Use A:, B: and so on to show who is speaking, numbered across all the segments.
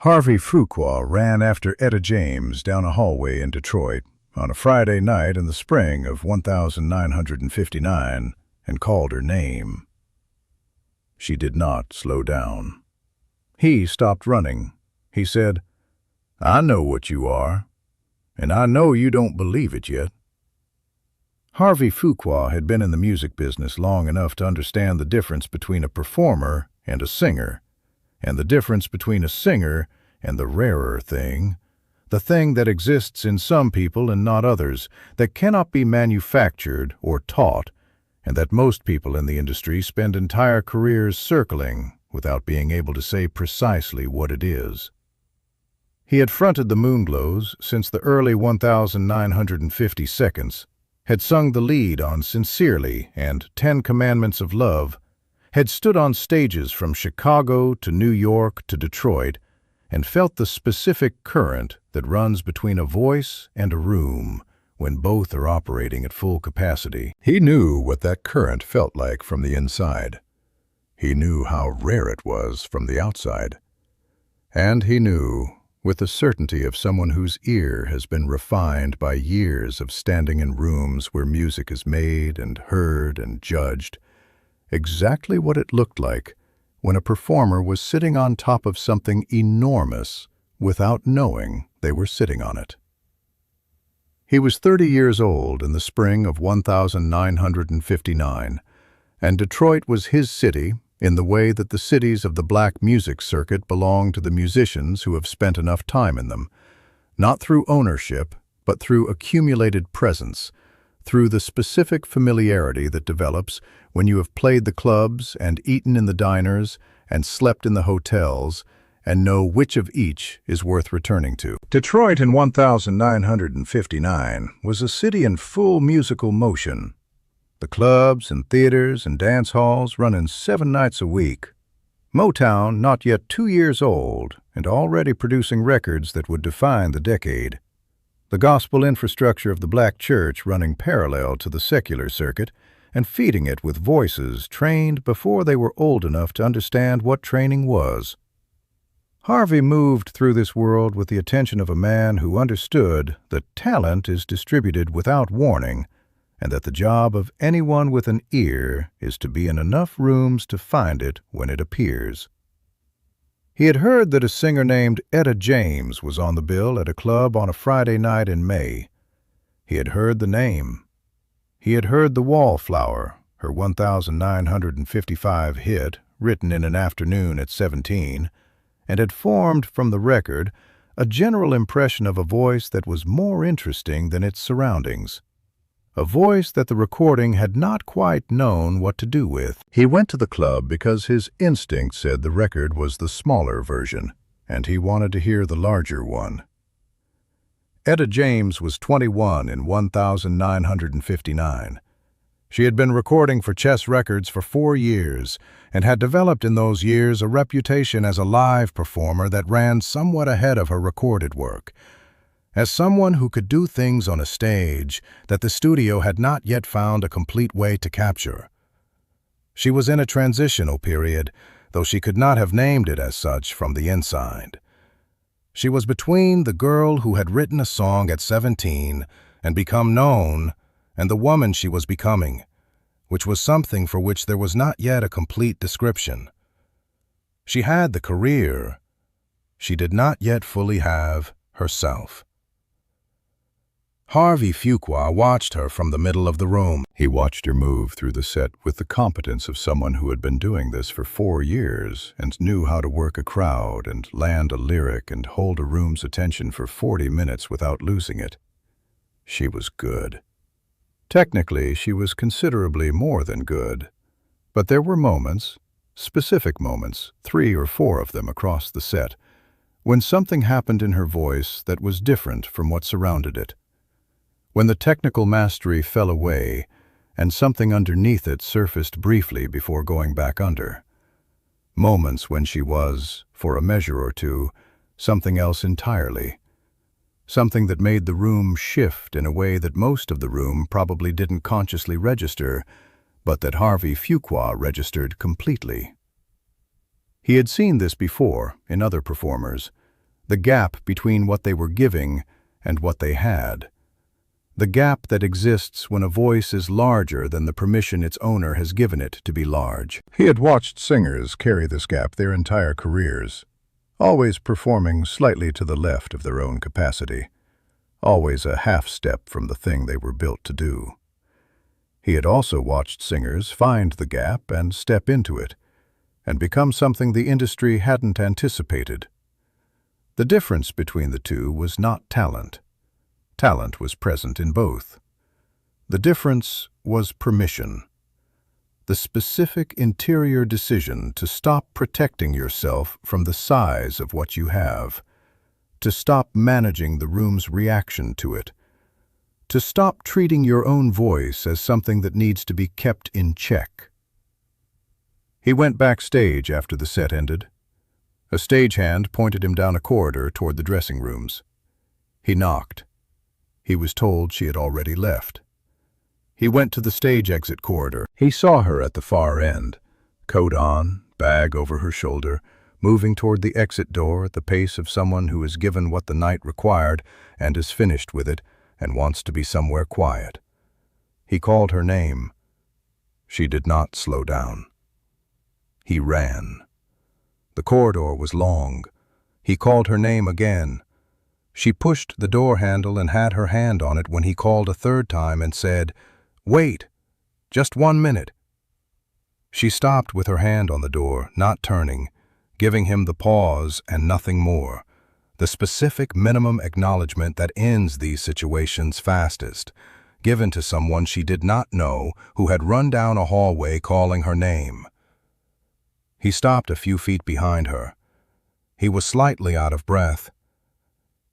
A: Harvey Fuqua ran after Etta James down a hallway in Detroit on a Friday night in the spring of 1959 and called her name. She did not slow down. He stopped running. He said, "I know what you are, and I know you don't believe it yet." Harvey Fuqua had been in the music business long enough to understand the difference between a performer and a singer, and the difference between a singer and the rarer thing, the thing that exists in some people and not others, that cannot be manufactured or taught, and that most people in the industry spend entire careers circling without being able to say precisely what it is. He had fronted the Moonglows since the early 1950 seconds, had sung the lead on Sincerely and 10 Commandments of Love, had stood on stages from Chicago to New York to Detroit, and felt the specific current that runs between a voice and a room when both are operating at full capacity. He knew what that current felt like from the inside. He knew how rare it was from the outside. And he knew, with the certainty of someone whose ear has been refined by years of standing in rooms where music is made and heard and judged, exactly what it looked like when a performer was sitting on top of something enormous without knowing they were sitting on it. He was 30 years old in the spring of 1959, and Detroit was his city in the way that the cities of the black music circuit belong to the musicians who have spent enough time in them, not through ownership, but through accumulated presence, through the specific familiarity that develops when you have played the clubs and eaten in the diners and slept in the hotels and know which of each is worth returning to. Detroit in 1959 was a city in full musical motion. The clubs and theaters and dance halls running 7 nights a week. Motown not yet 2 years old and already producing records that would define the decade. The gospel infrastructure of the black church running parallel to the secular circuit and feeding it with voices trained before they were old enough to understand what training was. Harvey moved through this world with the attention of a man who understood that talent is distributed without warning, and that the job of anyone with an ear is to be in enough rooms to find it when it appears. He had heard that a singer named Etta James was on the bill at a club on a Friday night in May. He had heard the name. He had heard The Wallflower, her 1955 hit, written in an afternoon at 17, and had formed from the record a general impression of a voice that was more interesting than its surroundings. A voice that the recording had not quite known what to do with. He went to the club because his instinct said the record was the smaller version, and he wanted to hear the larger one. Etta James was 21 in 1959. She had been recording for Chess Records for 4 years and had developed in those years a reputation as a live performer that ran somewhat ahead of her recorded work, as someone who could do things on a stage that the studio had not yet found a complete way to capture. She was in a transitional period, though she could not have named it as such from the inside. She was between the girl who had written a song at 17 and become known and the woman she was becoming, which was something for which there was not yet a complete description. She had the career. She did not yet fully have herself. Harvey Fuqua watched her from the middle of the room. He watched her move through the set with the competence of someone who had been doing this for 4 years and knew how to work a crowd and land a lyric and hold a room's attention for 40 minutes without losing it. She was good. Technically, she was considerably more than good. But there were moments, specific moments, 3 or 4 of them across the set, when something happened in her voice that was different from what surrounded it. When the technical mastery fell away and something underneath it surfaced briefly before going back under. Moments when she was, for a measure or two, something else entirely. Something that made the room shift in a way that most of the room probably didn't consciously register, but that Harvey Fuqua registered completely. He had seen this before in other performers, the gap between what they were giving and what they had, the gap that exists when a voice is larger than the permission its owner has given it to be large. He had watched singers carry this gap their entire careers, always performing slightly to the left of their own capacity, always a half step from the thing they were built to do. He had also watched singers find the gap and step into it, and become something the industry hadn't anticipated. The difference between the two was not talent. Talent was present in both. The difference was permission. The specific interior decision to stop protecting yourself from the size of what you have, to stop managing the room's reaction to it, to stop treating your own voice as something that needs to be kept in check. He went backstage after the set ended. A stagehand pointed him down a corridor toward the dressing rooms. He knocked. He was told she had already left. He went to the stage exit corridor. He saw her at the far end, coat on, bag over her shoulder, moving toward the exit door at the pace of someone who is given what the night required and is finished with it and wants to be somewhere quiet. He called her name. She did not slow down. He ran. The corridor was long. He called her name again. She pushed the door handle and had her hand on it when he called a third time and said, "Wait, just 1 minute." She stopped with her hand on the door, not turning, giving him the pause and nothing more, the specific minimum acknowledgement that ends these situations fastest, given to someone she did not know who had run down a hallway calling her name. He stopped a few feet behind her. He was slightly out of breath.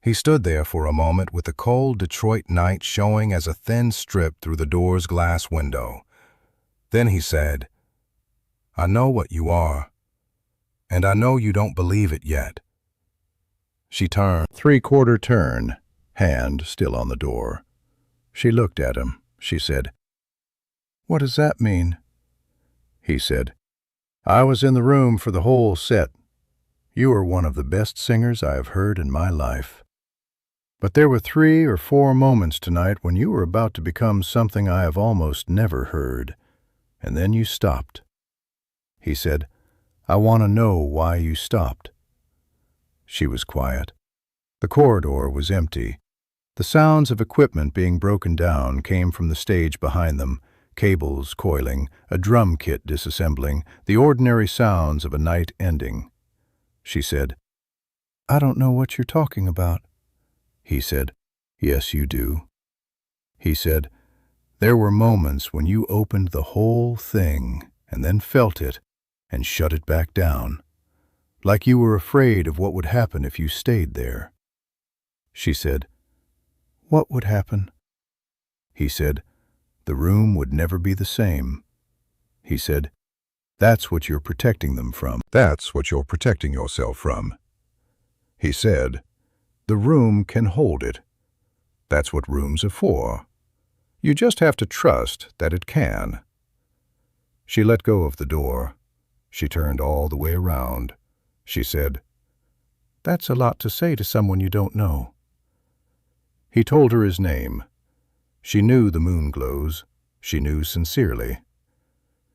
A: He stood there for a moment with the cold Detroit night showing as a thin strip through the door's glass window. Then he said, "I know what you are, and I know you don't believe it yet." She turned, three-quarter turn, hand still on the door. She looked at him. She said, "What does that mean?" He said, "I was in the room for the whole set. You are one of the best singers I have heard in my life. But there were 3 or 4 moments tonight when you were about to become something I have almost never heard, and then you stopped." He said, "I want to know why you stopped." She was quiet. The corridor was empty. The sounds of equipment being broken down came from the stage behind them, cables coiling, a drum kit disassembling, the ordinary sounds of a night ending. She said, "I don't know what you're talking about." He said, "Yes, you do." He said, "There were moments when you opened the whole thing and then felt it and shut it back down, like you were afraid of what would happen if you stayed there." She said, "What would happen?" He said, "The room would never be the same." He said, "That's what you're protecting them from. That's what you're protecting yourself from." He said, "The room can hold it. That's what rooms are for. You just have to trust that it can." She let go of the door. She turned all the way around. She said, "That's a lot to say to someone you don't know." He told her his name. She knew the Moonglows. She knew sincerely.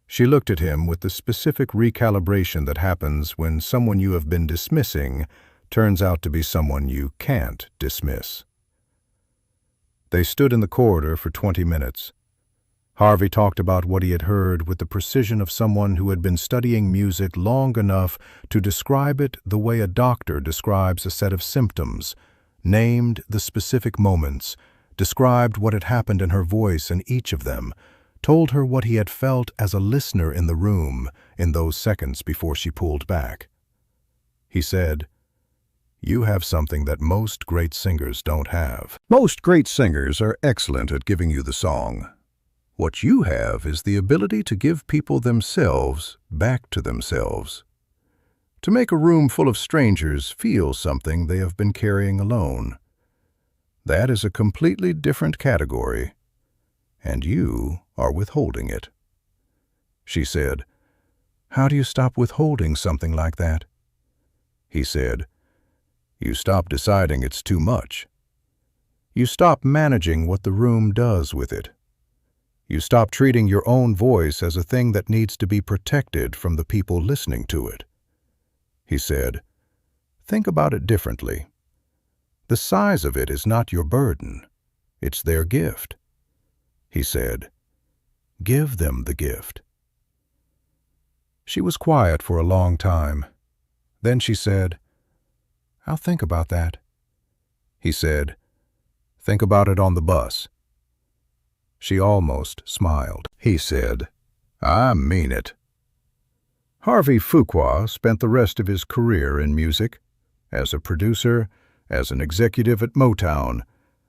A: She looked at him with the specific recalibration that happens when someone you have been dismissing turns out to be someone you can't dismiss. They stood in the corridor for 20 minutes. Harvey talked about what he had heard with the precision of someone who had been studying music long enough to describe it the way a doctor describes a set of symptoms, named the specific moments, described what had happened in her voice in each of them, told her what he had felt as a listener in the room in those seconds before she pulled back. He said, "You have something that most great singers don't have. Most great singers are excellent at giving you the song. What you have is the ability to give people themselves back to themselves. To make a room full of strangers feel something they have been carrying alone. That is a completely different category, and you are withholding it." She said, "How do you stop withholding something like that?" He said, You stop deciding it's too much. You stop managing what the room does with it. You stop treating your own voice as a thing that needs to be protected from the people listening to it. He said, think about it differently. The size of it is not your burden. It's their gift. He said, give them the gift. She was quiet for a long time. Then she said, I'll think about that. He said, think about it on the bus. She almost smiled. He said, I mean it. Harvey Fuqua spent the rest of his career in music, as a producer, as an executive at Motown,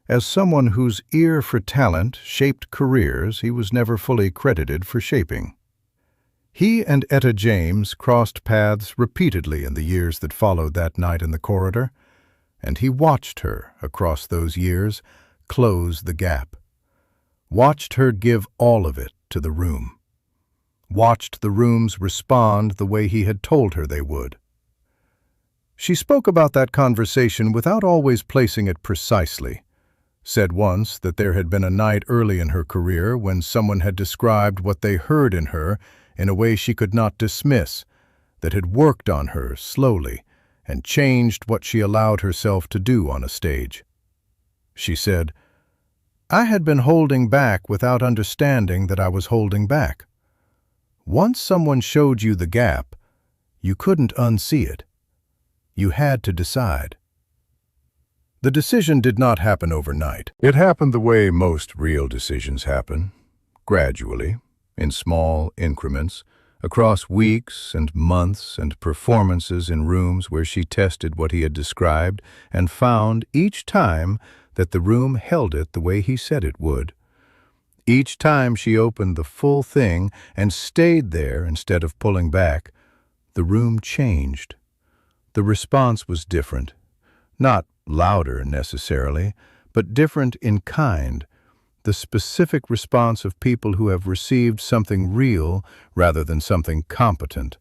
A: as someone whose ear for talent shaped careers he was never fully credited for shaping. He and Etta James crossed paths repeatedly in the years that followed that night in the corridor, and he watched her, across those years, close the gap. Watched her give all of it to the room. Watched the rooms respond the way he had told her they would. She spoke about that conversation without always placing it precisely. Said once that there had been a night early in her career when someone had described what they heard in her in a way she could not dismiss, that had worked on her slowly and changed what she allowed herself to do on a stage. She said, I had been holding back without understanding that I was holding back. Once someone showed you the gap, you couldn't unsee it. You had to decide. The decision did not happen overnight. It happened the way most real decisions happen, gradually, in small increments, across weeks and months and performances in rooms where she tested what he had described and found each time that the room held it the way he said it would. Each time she opened the full thing and stayed there instead of pulling back, the room changed. The response was different, not louder necessarily, but different in kind, the specific response of people who have received something real rather than something competent,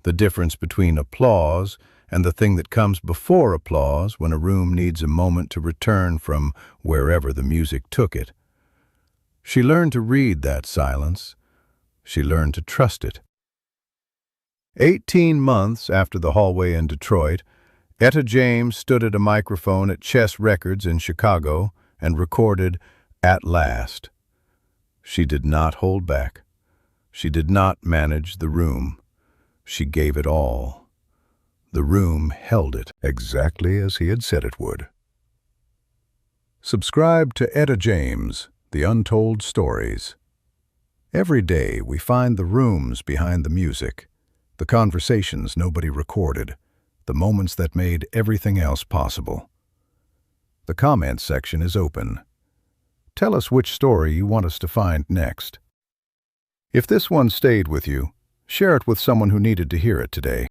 A: the difference between applause and the thing that comes before applause when a room needs a moment to return from wherever the music took it. She learned to read that silence. She learned to trust it. 18 months after the hallway in Detroit, Etta James stood at a microphone at Chess Records in Chicago and recorded At Last. She did not hold back. She did not manage the room. She gave it all. The room held it exactly as he had said it would. Subscribe to Etta James, The Untold Stories. Every day we find the rooms behind the music, the conversations nobody recorded, the moments that made everything else possible. The comment section is open. Tell us which story you want us to find next. If this one stayed with you, share it with someone who needed to hear it today.